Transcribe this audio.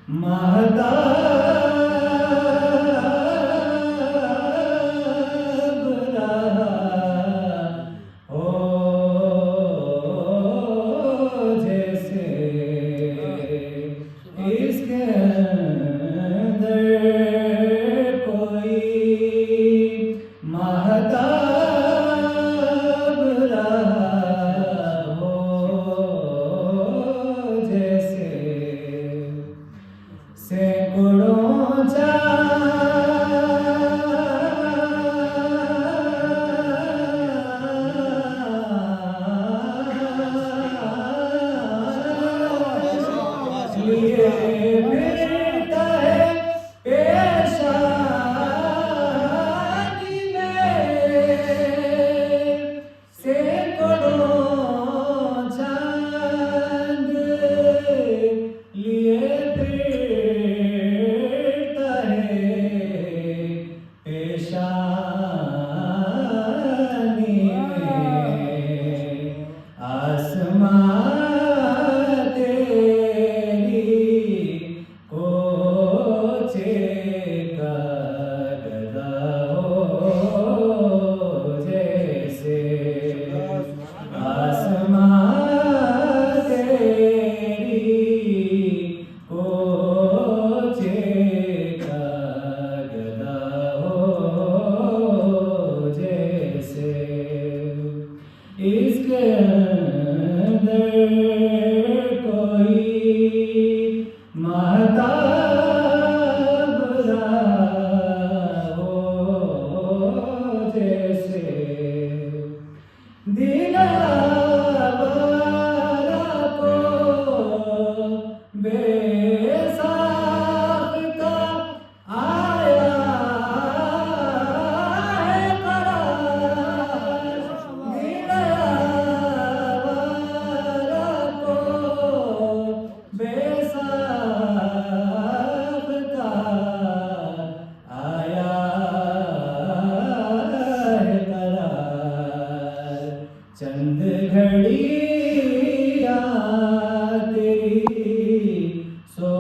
महताब रहा हो जैसे इसके अंदर कोई महताब रहा हो जैसे सैकड़ों लिए फिरता है पेशानी में, सैकड़ों चांद लिए फिरता है पेशानी में। आसमां इसके अंदर कोई महताब रहा हो जैसे दिलवाला को बेसाख्ता आया है करार। दिलवाला को बेसाख्ता आया है करार। चंद घड़ियाँ तेरी सो